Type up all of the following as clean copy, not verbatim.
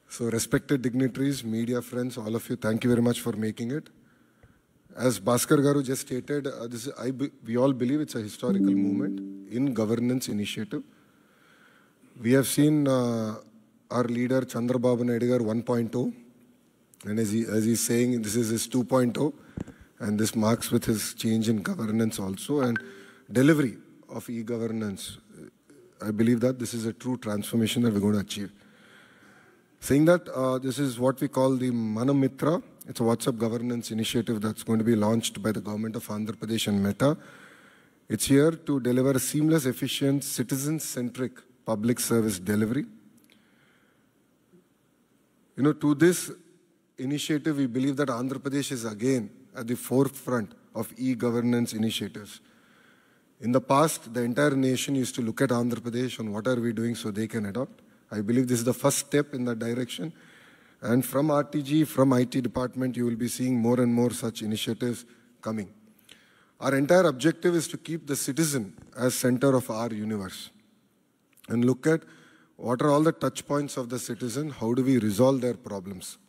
So respected dignitaries, media friends, all of you, thank you very much for making it. As Bhaskar Garu just stated, we all believe it's a historical movement in governance initiative. We have seen our leader Chandrababu Naidu Garu 1.0, and as he's saying, this is his 2.0, and this marks with his change in governance also and delivery of e-governance. I believe that this is a true transformation that we're going to achieve. Saying that, this is what we call the Manamitra. It's a WhatsApp governance initiative that's going to be launched by the government of Andhra Pradesh and Meta. It's here to deliver a seamless, efficient, citizen-centric public service delivery. You know, to this initiative, we believe that Andhra Pradesh is again at the forefront of e-governance initiatives. In the past, the entire nation used to look at Andhra Pradesh on what are we doing so they can adopt. I believe this is the first step in that direction. And from RTG, from IT department, you will be seeing more and more such initiatives coming. Our entire objective is to keep the citizen as center of our universe and look at what are all the touch points of the citizen, how do we resolve their problems?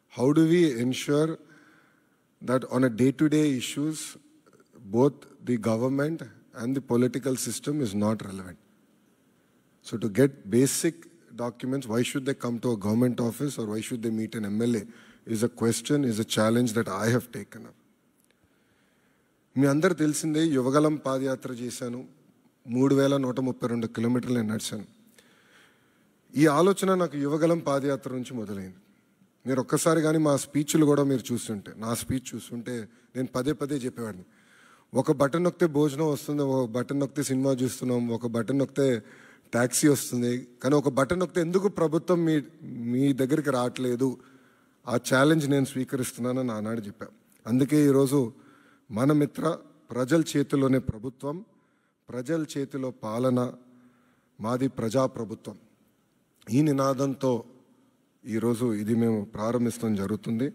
How do we ensure that on a day-to-day issues, both the government and the political system is not relevant? So to get basic documents, why should they come to a government office or why should they meet an MLA is a question, is a challenge that I have taken up. మీ అందరూ తెలిసిందే యువగలం పాదయాత్ర చేశాను, 3132 కిలోమీటర్లు నేను నడిచాను. ఈ ఆలోచన నాకు యువగలం పాదయాత్ర నుంచి మొదలైంది. మీరు ఒక్కసారి కానీ మా స్పీచ్లు కూడా మీరు చూస్తుంటే, నా స్పీచ్ చూస్తుంటే నేను పదే పదే చెప్పేవాడిని, ఒక బటన్ నొక్కితే భోజనం వస్తుంది, ఒక బటన్ నొక్కితే సినిమా చూస్తున్నాం, ఒక బటన్ నొక్కితే ట్యాక్సీ వస్తుంది, కానీ ఒక బటన్ నొక్కితే ఎందుకు ప్రభుత్వం మీ దగ్గరికి రావట్లేదు, ఆ ఛాలెంజ్ నేను స్వీకరిస్తున్నానని ఆనాడు చెప్పాను. అందుకే ఈరోజు మన మిత్ర, ప్రజల చేతిలోనే ప్రభుత్వం, ప్రజల చేతిలో పాలన, మాది ప్రజాప్రభుత్వం, ఈ నినాదంతో ఈరోజు ఇది మేము ప్రారంభించడం జరుగుతుంది.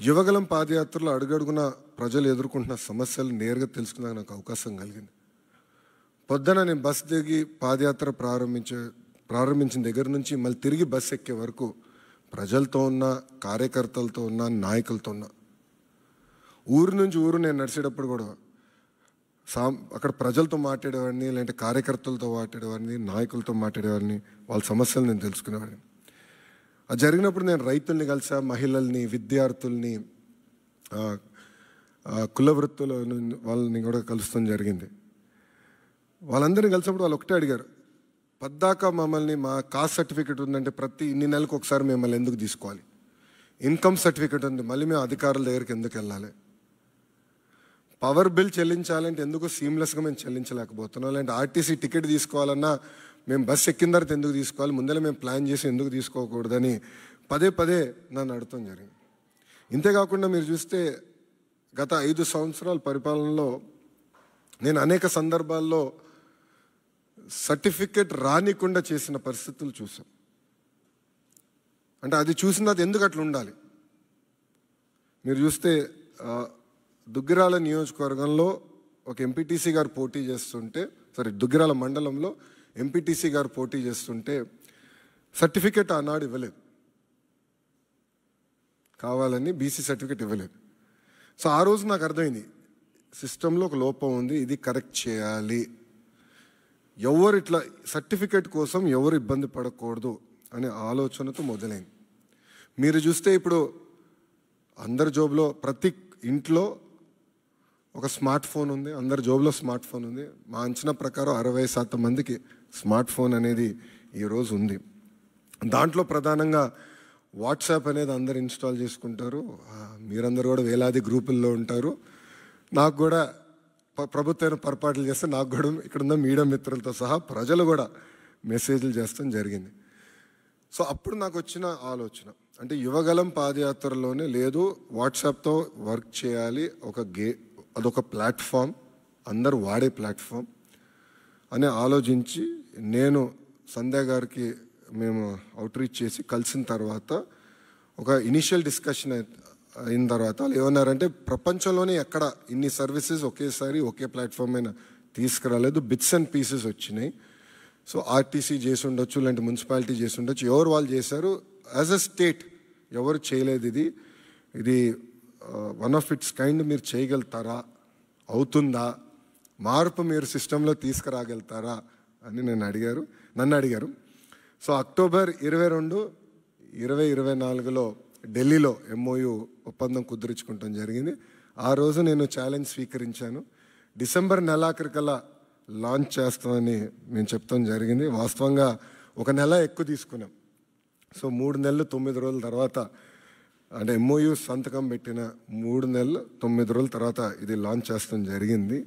యువగలం పాదయాత్రలో అడుగడుగున ప్రజలు ఎదుర్కొంటున్న సమస్యలు నేరుగా తెలుసుకునే నాకు అవకాశం కలిగింది. పొద్దున నేను బస్ దిగి పాదయాత్ర ప్రారంభించిన దగ్గర నుంచి మళ్ళీ తిరిగి బస్ ఎక్కే వరకు ప్రజలతో ఉన్న, కార్యకర్తలతో ఉన్న, నాయకులతో ఉన్న, ఊరు నుంచి ఊరు నేను నడిచేటప్పుడు కూడా అక్కడ ప్రజలతో మాట్లాడేవాడిని, లేదంటే కార్యకర్తలతో మాట్లాడేవాడిని, నాయకులతో మాట్లాడేవాడిని, వాళ్ళ సమస్యలు నేను తెలుసుకునేవాడిని. అది జరిగినప్పుడు నేను రైతుల్ని కలిసా, మహిళల్ని, విద్యార్థుల్ని, కుల వృత్తుల వాళ్ళని కూడా కలుస్తాం జరిగింది. వాళ్ళందరినీ కలిసినప్పుడు వాళ్ళు ఒకటే అడిగారు, పద్దాక మమ్మల్ని మా కాస్ట్ సర్టిఫికేట్ ఉందంటే ప్రతి ఇన్ని నెలలకు ఒకసారి మిమ్మల్ని ఎందుకు తీసుకోవాలి, ఇన్కమ్ సర్టిఫికేట్ ఉంది మళ్ళీ మేము అధికారుల దగ్గరికి ఎందుకు వెళ్ళాలి, పవర్ బిల్ చెల్లించాలంటే ఎందుకు సీమ్లెస్గా మేము చెల్లించలేకపోతున్నాం, లేదంటే ఆర్టీసీ టికెట్ తీసుకోవాలన్నా మేము బస్ ఎక్కిన తర్వాత ఎందుకు తీసుకోవాలి, ముందర మేము ప్లాన్ చేసి ఎందుకు తీసుకోకూడదని పదే పదే నన్ను అడగటం జరిగింది. ఇంతేకాకుండా మీరు చూస్తే గత 5 సంవత్సరాల పరిపాలనలో నేను అనేక సందర్భాల్లో సర్టిఫికెట్ రానికుండా చేసిన పరిస్థితులు చూసాం. అంటే అది చూసిన తర్వాత ఎందుకు అట్లా ఉండాలి? మీరు చూస్తే దుగ్గిరాల నియోజకవర్గంలో ఒక ఎంపీటీసీ గారు పోటీ చేస్తుంటే, దుగ్గిరాల మండలంలో ఎంపీటీసీ గారు పోటీ చేస్తుంటే సర్టిఫికెట్ ఆనాడు ఇవ్వలేదు, కావాలని బీసీ సర్టిఫికెట్ ఇవ్వలేదు. సో ఆ రోజు నాకు అర్థమైంది, సిస్టంలో ఒక లోపం ఉంది, ఇది కరెక్ట్ చేయాలి, ఎవరు ఇట్లా సర్టిఫికెట్ కోసం ఎవరు ఇబ్బంది పడకూడదు అనే ఆలోచనతో మొదలైంది. మీరు చూస్తే ఇప్పుడు అందరి జోబులో, ప్రతి ఇంట్లో ఒక స్మార్ట్ ఫోన్ ఉంది, అందరి జోబులో స్మార్ట్ ఫోన్ ఉంది. మా అంచనా ప్రకారం 60% మందికి స్మార్ట్ ఫోన్ అనేది ఈరోజు ఉంది. దాంట్లో ప్రధానంగా వాట్సాప్ అనేది అందరు ఇన్స్టాల్ చేసుకుంటారు. మీరందరూ కూడా వేలాది గ్రూపుల్లో ఉంటారు. నాకు కూడా ప్రభుత్వం పొరపాట్లు చేస్తే నాకు కూడా ఇక్కడున్న మీడియా మిత్రులతో సహా ప్రజలు కూడా మెసేజ్లు చేస్తాం జరిగింది. సో అప్పుడు నాకు వచ్చిన ఆలోచన, అంటే యువగలం పాదయాత్రలోనే లేదు, వాట్సాప్తో వర్క్ చేయాలి, అదొక ప్లాట్ఫామ్, అందరూ వాడే ప్లాట్ఫామ్ అని ఆలోచించి నేను సంధ్య గారికి మేము అవుట్రీచ్ చేసి కలిసిన తర్వాత ఒక ఇనిషియల్ డిస్కషన్ అయిన తర్వాత వాళ్ళు ఏమన్నారంటే, ప్రపంచంలోనే ఎక్కడ ఇన్ని సర్వీసెస్ ఒకేసారి ఒకే ప్లాట్ఫామ్ అయినా తీసుకురాలేదు, బిట్స్ అండ్ పీసెస్ వచ్చినాయి. సో ఆర్టీసీ చేసి ఉండొచ్చు, లేదంటే మున్సిపాలిటీ చేసి ఉండొచ్చు, ఎవరు వాళ్ళు చేశారు. యాజ్ అ స్టేట్ ఎవరు చేయలేదు. ఇది వన్ ఆఫ్ ఇట్స్ కైండ్. మీరు చేయగలుగుతారా, అవుతుందా, మార్పు మీరు సిస్టంలో తీసుకురాగలుగుతారా అని నన్ను అడిగారు. సో అక్టోబర్ 22, 2024లో ఢిల్లీలో MOU ఒప్పందం కుదుర్చుకుంటాం జరిగింది. ఆ రోజు నేను ఛాలెంజ్ స్వీకరించాను. డిసెంబర్ నెలాఖరికల్లా లాంచ్ చేస్తామని నేను చెప్తాం జరిగింది. వాస్తవంగా 1 నెల ఎక్కువ తీసుకున్నాం. సో 3 నెలలు 9 రోజుల తర్వాత, అంటే MOU సంతకం పెట్టిన 3 నెలలు 9 రోజుల తర్వాత ఇది లాంచ్ చేస్తాం జరిగింది.